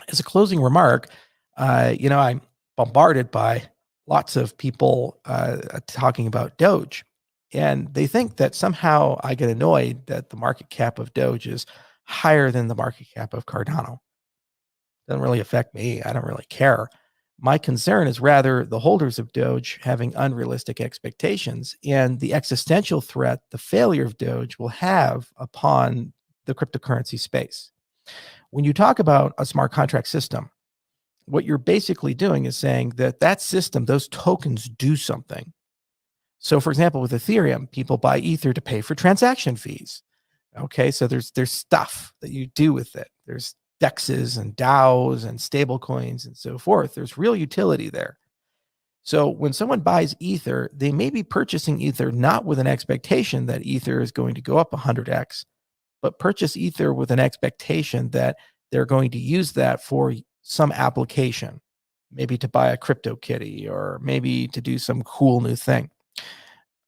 As a closing remark, I'm bombarded by lots of people talking about Doge, and they think that somehow I get annoyed that the market cap of Doge is higher than the market cap of Cardano. Doesn't really affect me. I don't really care. My concern is rather the holders of Doge having unrealistic expectations and the existential threat the failure of Doge will have upon the cryptocurrency space. When you talk about a smart contract system, what you're basically doing is saying that that system, those tokens do something. So, for example, with Ethereum, people buy Ether to pay for transaction fees. Okay, so there's stuff that you do with it. There's DEXs and DAOs and stable coins and so forth. There's real utility there. So when someone buys Ether, they may be purchasing Ether not with an expectation that Ether is going to go up 100x, but purchase Ether with an expectation that they're going to use that for some application, maybe to buy a crypto kitty or maybe to do some cool new thing.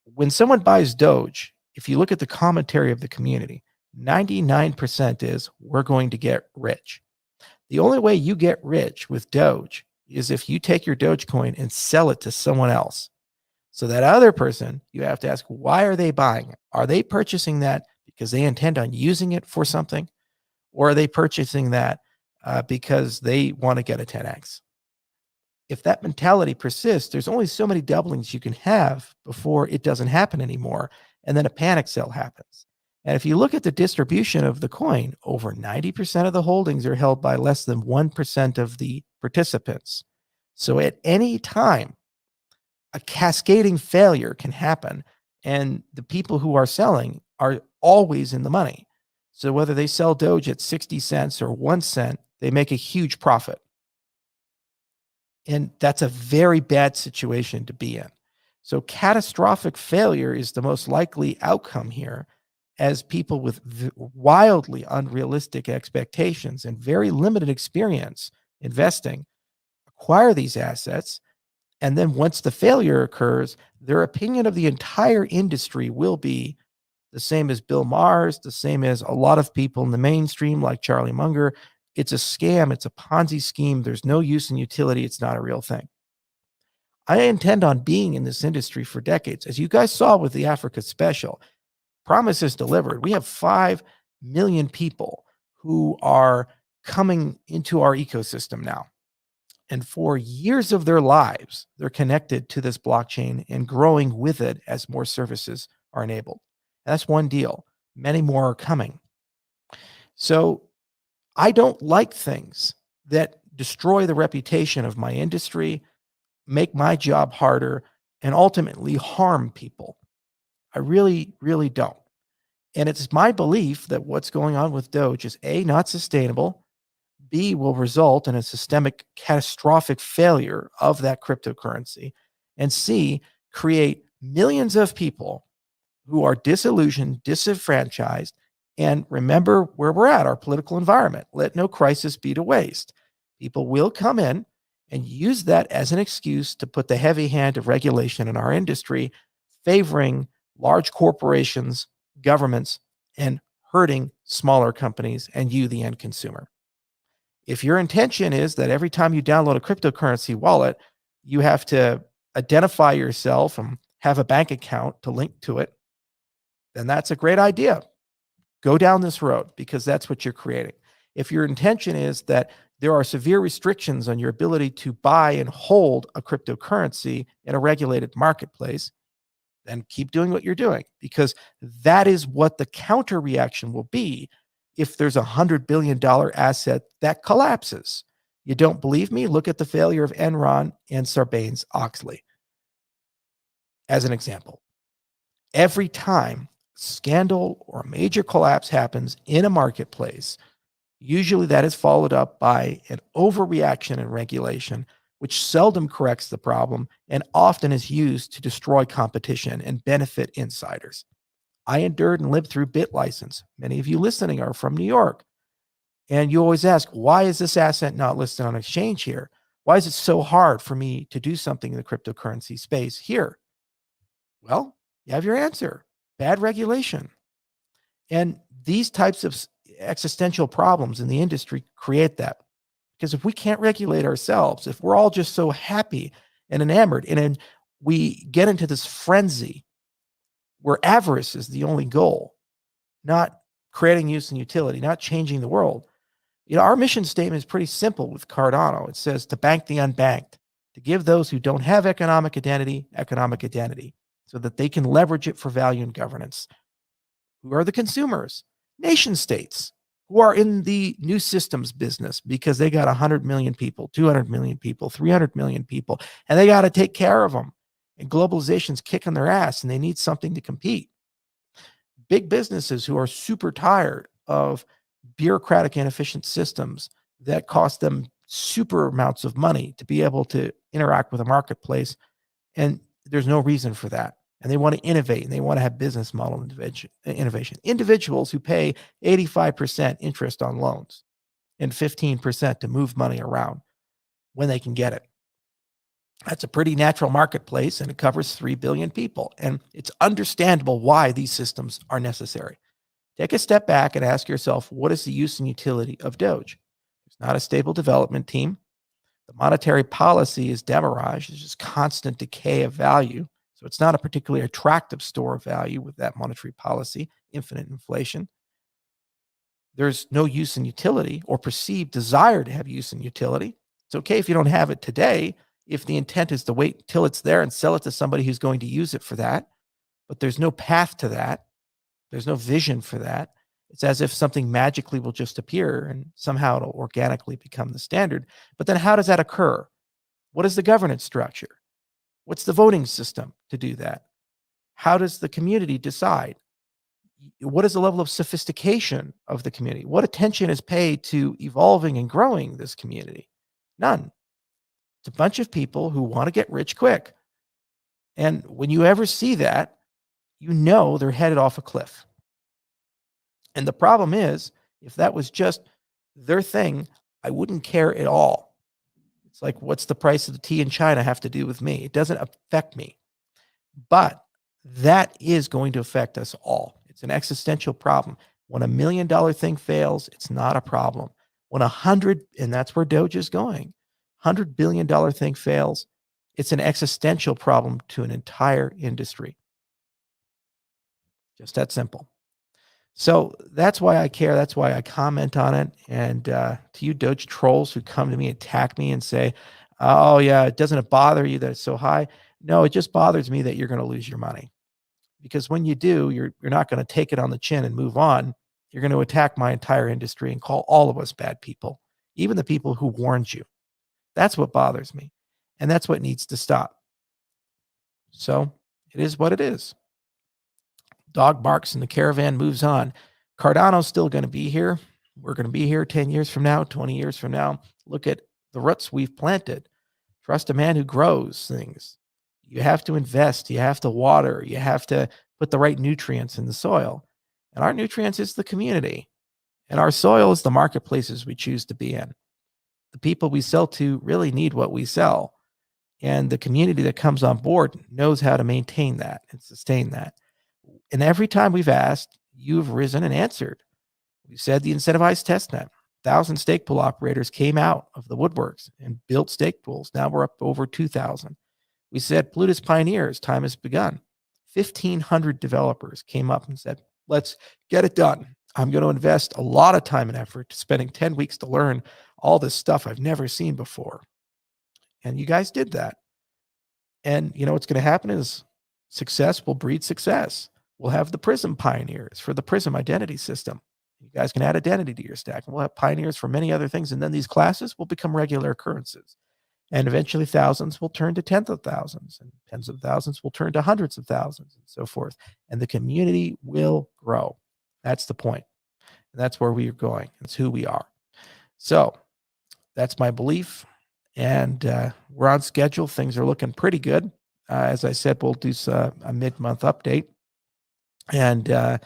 When someone buys Doge, if you look at the commentary of the community, 99% is we're going to get rich. The only way you get rich with Doge is if you take your Dogecoin and sell it to someone else. So that other person, you have to ask, why are they buying it? Are they purchasing that because they intend on using it for something? Or are they purchasing that because they want to get a 10x? If that mentality persists, there's only so many doublings you can have before it doesn't happen anymore. And then a panic sell happens. And if you look at the distribution of the coin, over 90% of the holdings are held by less than 1% of the participants. So at any time, a cascading failure can happen. And the people who are selling are always in the money. So whether they sell Doge at 60 cents or 1 cent, they make a huge profit. And that's a very bad situation to be in. So catastrophic failure is the most likely outcome here, as people with wildly unrealistic expectations and very limited experience investing acquire these assets. And then once the failure occurs, their opinion of the entire industry will be the same as Bill Maher's, the same as a lot of people in the mainstream like Charlie Munger. It's a scam. It's a Ponzi scheme. There's no use and utility. It's not a real thing. I intend on being in this industry for decades. As you guys saw with the Africa special, promise is delivered. We have 5 million people who are coming into our ecosystem now. And for years of their lives, they're connected to this blockchain and growing with it as more services are enabled. That's one deal. Many more are coming. So I don't like things that destroy the reputation of my industry, make my job harder, and ultimately harm people. I really, really don't. And it's my belief that what's going on with Doge is A, not sustainable, B, will result in a systemic catastrophic failure of that cryptocurrency, and C, create millions of people who are disillusioned, disenfranchised, and remember where we're at, our political environment. Let no crisis be to waste. People will come in and use that as an excuse to put the heavy hand of regulation in our industry, favoring large corporations, governments, and hurting smaller companies and you, the end consumer. If your intention is that every time you download a cryptocurrency wallet, you have to identify yourself and have a bank account to link to it, then that's a great idea. Go down this road because that's what you're creating. If your intention is that there are severe restrictions on your ability to buy and hold a cryptocurrency in a regulated marketplace, then keep doing what you're doing, because that is what the counter reaction will be if there's $100 billion asset that collapses. You don't believe me? Look at the failure of Enron and Sarbanes-Oxley as an example. Every time scandal or a major collapse happens in a marketplace, usually that is followed up by an overreaction in regulation, which seldom corrects the problem and often is used to destroy competition and benefit insiders. I endured and lived through BitLicense. Many of you listening are from New York. And you always ask, why is this asset not listed on exchange here? Why is it so hard for me to do something in the cryptocurrency space here? Well, you have your answer. Bad regulation. And these types of existential problems in the industry create that. Because if we can't regulate ourselves, if we're all just so happy and enamored, and then we get into this frenzy where avarice is the only goal, not creating use and utility, not changing the world. Our mission statement is pretty simple with Cardano. It says to bank the unbanked, to give those who don't have economic identity, so that they can leverage it for value and governance. Who are the consumers? Nation states, who are in the new systems business because they got 100 million people, 200 million people, 300 million people, and they got to take care of them. And globalization's kicking their ass, and they need something to compete. Big businesses who are super tired of bureaucratic, inefficient systems that cost them super amounts of money to be able to interact with a marketplace, and there's no reason for that. And they want to innovate, and they want to have business model innovation. Individuals who pay 85% interest on loans and 15% to move money around when they can get it. That's a pretty natural marketplace, and it covers 3 billion people. And it's understandable why these systems are necessary. Take a step back and ask yourself, what is the use and utility of Doge? It's not a stable development team. The monetary policy is demurrage. It's just constant decay of value. So it's not a particularly attractive store of value with that monetary policy, infinite inflation. There's no use and utility or perceived desire to have use and utility. It's okay if you don't have it today, if the intent is to wait till it's there and sell it to somebody who's going to use it for that. But there's no path to that. There's no vision for that. It's as if something magically will just appear and somehow it'll organically become the standard. But then how does that occur? What is the governance structure? What's the voting system to do that? How does the community decide? What is the level of sophistication of the community? What attention is paid to evolving and growing this community? None. It's a bunch of people who want to get rich quick. And when you ever see that, you know they're headed off a cliff. And the problem is, if that was just their thing, I wouldn't care at all. It's like, what's the price of the tea in China have to do with me? It doesn't affect me. But that is going to affect us all. It's an existential problem. When $1 million thing fails, it's not a problem. When 100, and that's where Doge is going, $100 billion thing fails, it's an existential problem to an entire industry. Just that simple. So that's why I care. That's why I comment on it. And to you Doge trolls who come to me, attack me and say, oh yeah, doesn't it bother you that it's so high? No, it just bothers me that you're going to lose your money. Because when you do, you're not going to take it on the chin and move on. You're going to attack my entire industry and call all of us bad people, even the people who warned you. That's what bothers me. And that's what needs to stop. So it is what it is. Dog barks and the caravan moves on. Cardano's still going to be here. We're going to be here 10 years from now, 20 years from now. Look at the roots we've planted. Trust a man who grows things. You have to invest. You have to water. You have to put the right nutrients in the soil. And our nutrients is the community. And our soil is the marketplaces we choose to be in. The people we sell to really need what we sell. And the community that comes on board knows how to maintain that and sustain that. And every time we've asked, you've risen and answered. We said the incentivized testnet. 1,000 stake pool operators came out of the woodworks and built stake pools. Now we're up over 2,000. We said Plutus pioneers, time has begun. 1,500 developers came up and said, let's get it done. I'm going to invest a lot of time and effort, spending 10 weeks to learn all this stuff I've never seen before. And you guys did that. And you know what's going to happen is success will breed success. We'll have the Prism pioneers for the Prism identity system. You guys can add identity to your stack. And we'll have pioneers for many other things. And then these classes will become regular occurrences. And eventually thousands will turn to tens of thousands. And tens of thousands will turn to hundreds of thousands and so forth. And the community will grow. That's the point. And that's where we are going. It's who we are. So that's my belief. And we're on schedule. Things are looking pretty good. As I said, we'll do a mid-month update. And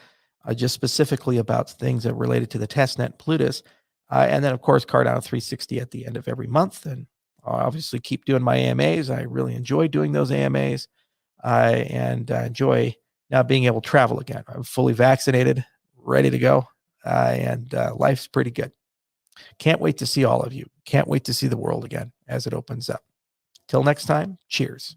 just specifically about things that related to the testnet Plutus. And then, of course, Cardano 360 at the end of every month. And I'll obviously keep doing my AMAs. I really enjoy doing those AMAs. And enjoy now being able to travel again. I'm fully vaccinated, ready to go. And life's pretty good. Can't wait to see all of you. Can't wait to see the world again as it opens up. Till next time, cheers.